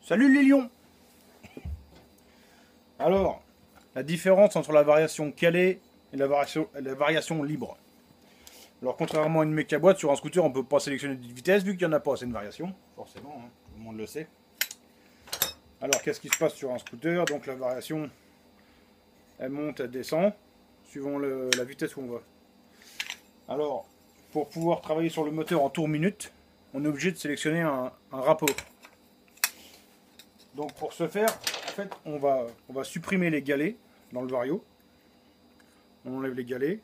Salut les lions! Alors, la différence entre la variation calée et la variation libre. Alors, contrairement à une méca boîte, sur un scooter, on ne peut pas sélectionner de vitesse vu qu'il n'y en a pas assez de variation. Forcément, hein, tout le monde le sait. Alors, qu'est-ce qui se passe sur un scooter? Donc, la variation, elle monte, elle descend, suivant la vitesse où on va. Alors, pour pouvoir travailler sur le moteur en tour minute, on est obligé de sélectionner un rapport. Donc pour ce faire, en fait, on va supprimer les galets dans le vario. On enlève les galets.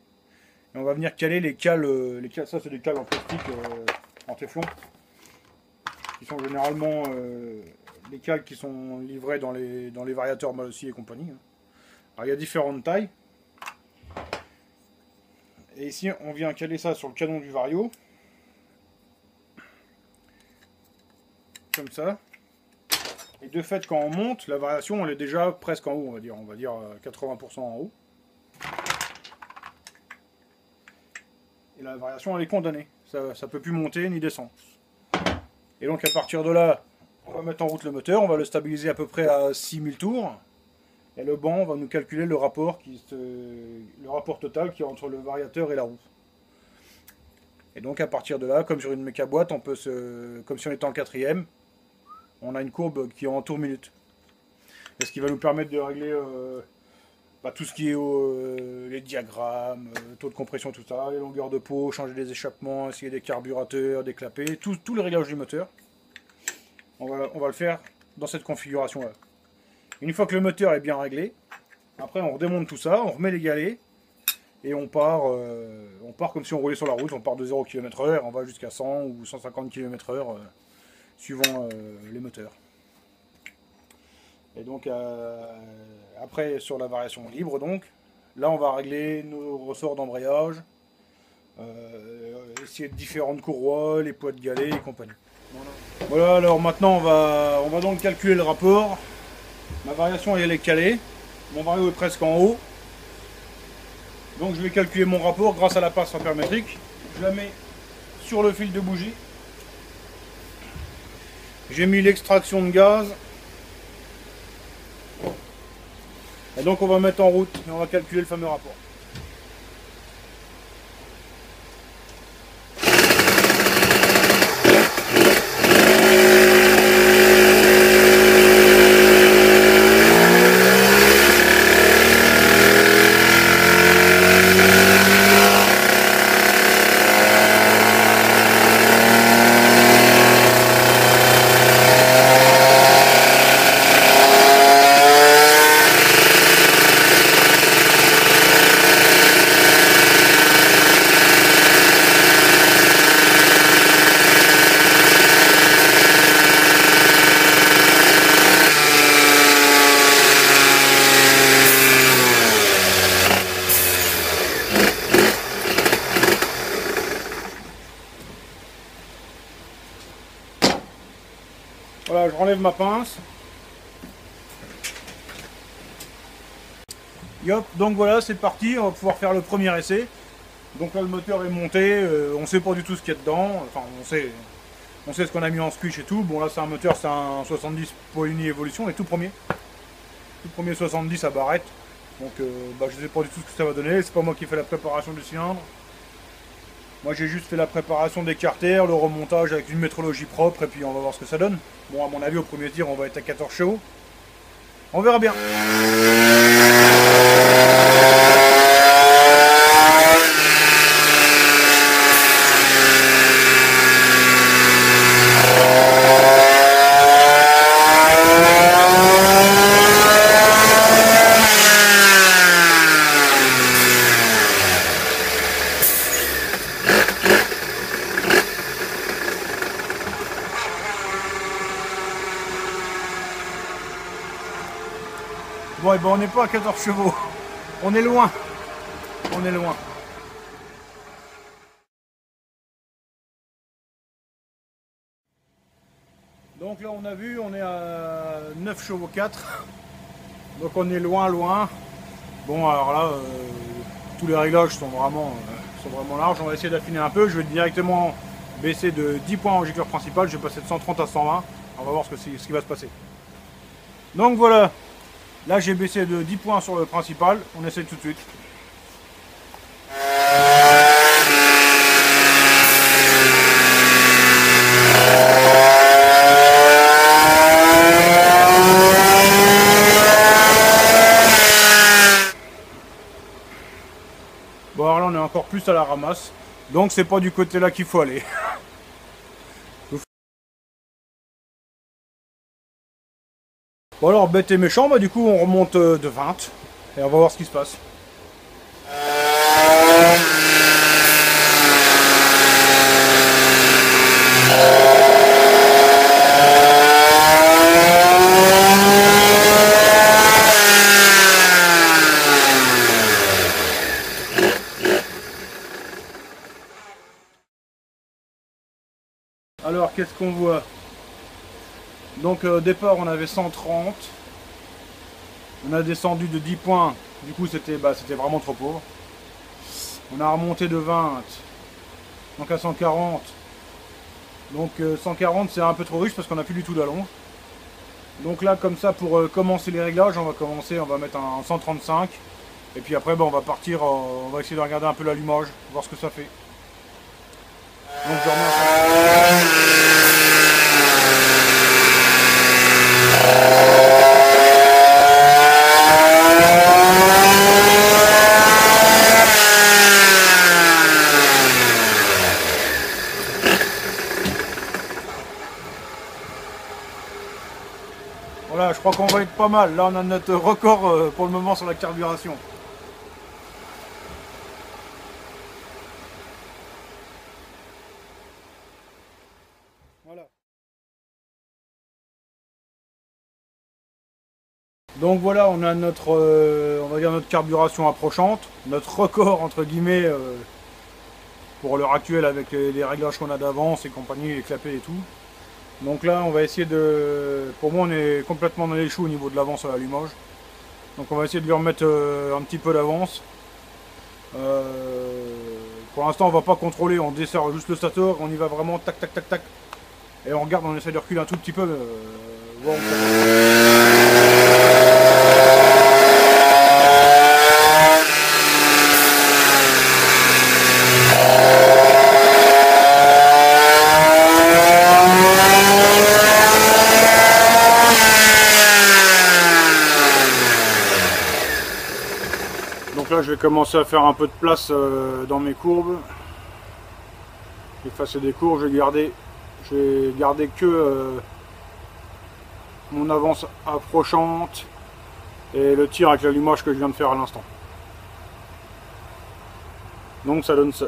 Et on va venir caler les cales. Ça, c'est des cales en plastique, en téflon. Qui sont généralement les cales qui sont livrées dans les variateurs Malossi et compagnie. Alors il y a différentes tailles. Et ici, on vient caler ça sur le canon du vario. Comme ça. Et de fait, quand on monte, la variation elle est déjà presque en haut, on va dire 80% en haut. Et la variation elle est condamnée, ça ne peut plus monter ni descendre. Et donc à partir de là, on va mettre en route le moteur, on va le stabiliser à peu près à 6000 tours. Et le banc va nous calculer le rapport total qui est entre le variateur et la roue. Et donc à partir de là, comme sur une méca boîte, on peut comme si on était en quatrième, on a une courbe qui est en tour minute. Et ce qui va nous permettre de régler tout ce qui est les diagrammes, taux de compression, tout ça, les longueurs de peau, changer des échappements, essayer des carburateur, des clapets, tous les réglages du moteur. On va le faire dans cette configuration là. Une fois que le moteur est bien réglé, après on redémonte tout ça, on remet les galets et on part comme si on roulait sur la route, on part de 0 km/h, on va jusqu'à 100 ou 150 km/h. Suivant les moteurs. Et donc après sur la variation libre, donc là on va régler nos ressorts d'embrayage, essayer de différentes courroies, les poids de galets et compagnie. Voilà, alors maintenant on va donc calculer le rapport. Ma variation elle est calée, mon vario est presque en haut. Donc je vais calculer mon rapport grâce à la passe ampère-métrique. Je la mets sur le fil de bougie. J'ai mis l'extraction de gaz. Et donc on va mettre en route et on va calculer le fameux rapport. Voilà, je renlève ma pince. Yop, donc voilà, c'est parti, on va pouvoir faire le premier essai. Donc là, le moteur est monté, on ne sait pas du tout ce qu'il y a dedans. Enfin, on sait ce qu'on a mis en squish et tout. Bon, là, c'est un moteur, c'est un 70 Polini Evolution, les tout premier 70 à barrette. Donc, je ne sais pas du tout ce que ça va donner. C'est pas moi qui fais la préparation du cylindre. Moi j'ai juste fait la préparation des carters, le remontage avec une métrologie propre et puis on va voir ce que ça donne. Bon, à mon avis au premier tir on va être à 14 chevaux. On verra bien. Bon, et ben on n'est pas à 14 chevaux. On est loin. On est loin. Donc là on a vu, on est à 9 chevaux 4. Donc on est loin. Bon alors là, tous les réglages sont vraiment larges. On va essayer d'affiner un peu. Je vais directement baisser de 10 points en gicleur principal. Je vais passer de 130 à 120. On va voir ce qui va se passer. Donc voilà, là j'ai baissé de 10 points sur le principal, on essaye tout de suite. Bon alors là on est encore plus à la ramasse, donc c'est pas du côté là qu'il faut aller. Bon alors bête et méchant, bah du coup on remonte de 20 et on va voir ce qui se passe. Alors qu'est-ce qu'on voit? Donc au départ on avait 130, on a descendu de 10 points, du coup c'était vraiment trop pauvre. On a remonté de 20, donc à 140. Donc 140 c'est un peu trop riche parce qu'on n'a plus du tout d'allonge. Donc là comme ça pour commencer les réglages, on va mettre un 135. Et puis après on va partir, on va essayer de regarder un peu l'allumage, voir ce que ça fait. Donc je remets Voilà, je crois qu'on va être pas mal. Là, on a notre record pour le moment sur la carburation. Voilà. Donc voilà, on a notre, on va dire notre carburation approchante, notre record entre guillemets pour l'heure actuelle avec les réglages qu'on a d'avance et compagnie, les clapets et tout. Donc là, on va essayer de... Pour moi, on est complètement dans les choux au niveau de l'avance à l'allumage. Donc on va essayer de lui remettre un petit peu d'avance. Pour l'instant, on va pas contrôler, on dessert juste le stator, on y va vraiment tac tac tac tac. Et on regarde, on essaie de reculer un tout petit peu. Voir Donc là je vais commencer à faire un peu de place dans mes courbes. Effacer des courbes, je vais garder que mon avance approchante et le tir avec l'allumage que je viens de faire à l'instant. Donc ça donne ça.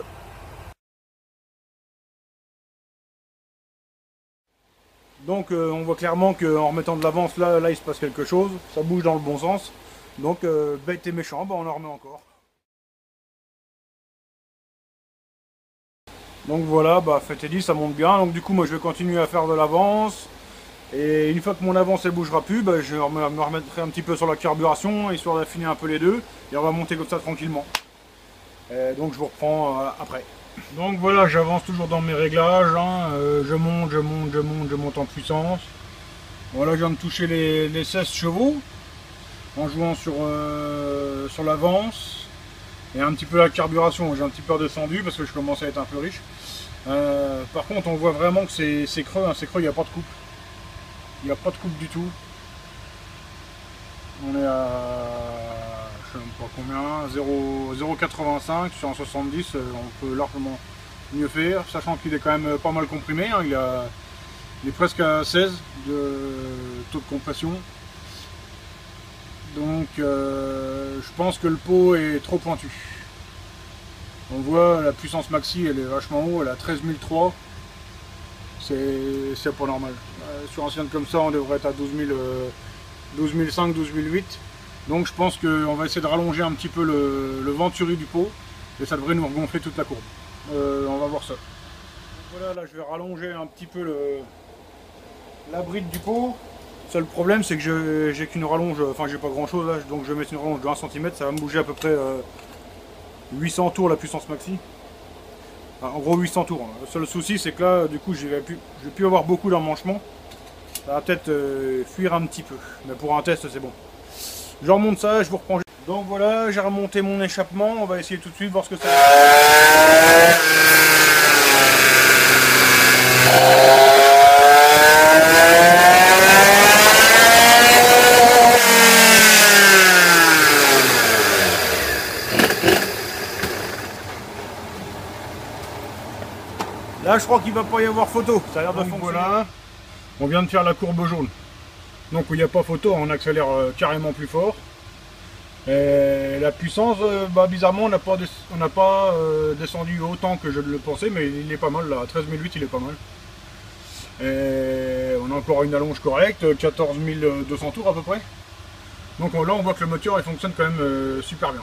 Donc on voit clairement qu'en remettant de l'avance là il se passe quelque chose, ça bouge dans le bon sens. Donc bête et méchant, bah, on en remet encore. Donc voilà, bah fait et dit, ça monte bien. Donc du coup moi je vais continuer à faire de l'avance. Et une fois que mon avance elle bougera plus, bah, je me remettrai un petit peu sur la carburation, histoire d'affiner un peu les deux. Et on va monter comme ça tranquillement. Donc je vous reprends après. Donc voilà, j'avance toujours dans mes réglages. Hein. Je monte en puissance. Voilà, je viens de toucher les 16 chevaux. En jouant sur l'avance. Et un petit peu la carburation, j'ai un petit peu redescendu parce que je commence à être un peu riche. Par contre on voit vraiment que c'est creux, hein, c'est creux, il n'y a pas de coupe. Il n'y a pas de coupe du tout. On est à, je ne sais pas combien, 0,85 sur un 70, on peut largement mieux faire, sachant qu'il est quand même pas mal comprimé, hein, il est presque à 16 de taux de compression. Donc je pense que le pot est trop pointu. On voit la puissance maxi, elle est vachement haut, elle a 13003. C'est pas normal. Sur un cylindre comme ça, on devrait être à 12005, 12008. Donc je pense qu'on va essayer de rallonger un petit peu le venturi du pot. Et ça devrait nous regonfler toute la courbe. On va voir ça. Donc voilà, là je vais rallonger un petit peu la bride du pot. Seul problème c'est que j'ai qu'une rallonge, enfin j'ai pas grand chose là, donc je vais mettre une rallonge de 1 cm, ça va me bouger à peu près 800 tours la puissance maxi. Enfin, en gros 800 tours. Le seul souci c'est que là du coup je vais plus avoir beaucoup d'emmanchement. Ça va peut-être fuir un petit peu. Mais pour un test, c'est bon. Je remonte ça, je vous reprends. Donc voilà, j'ai remonté mon échappement. On va essayer tout de suite voir ce que ça fait. Là, je crois qu'il va pas y avoir photo. Ça a l'air de fonctionner. Voilà, on vient de faire la courbe jaune. Donc, il n'y a pas photo, on accélère carrément plus fort. Et la puissance, bizarrement, on n'a pas descendu autant que je le pensais, mais il est pas mal là. 13008, il est pas mal. Et on a encore une allonge correcte, 14200 tours à peu près. Donc là, on voit que le moteur il fonctionne quand même super bien.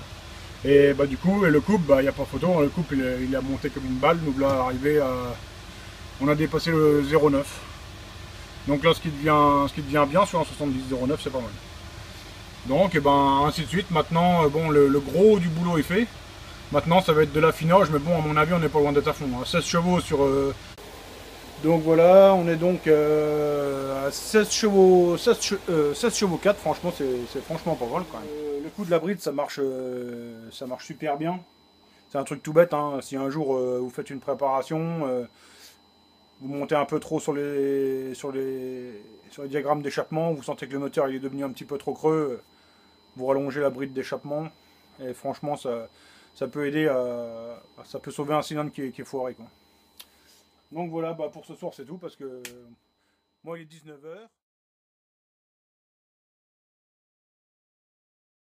Et du coup, le couple, il n'y a pas photo, le couple il a monté comme une balle, nous là arrivé à... On a dépassé le 0,9. Donc là ce qui devient bien sur un 70,09, c'est pas mal. Donc ainsi de suite, maintenant bon le gros du boulot est fait. Maintenant ça va être de l'affinage, mais bon à mon avis on n'est pas loin d'être à fond. 16 chevaux sur... Donc voilà, on est donc à 16 chevaux 4, franchement c'est franchement pas mal quand même. Le coup de la bride ça marche super bien. C'est un truc tout bête, hein. Si un jour vous faites une préparation, vous montez un peu trop sur les diagrammes d'échappement, vous sentez que le moteur il est devenu un petit peu trop creux, vous rallongez la bride d'échappement, et franchement ça peut aider ça peut sauver un cylindre qui est foiré, quoi. Donc voilà, pour ce soir c'est tout, parce que moi il est 19 h.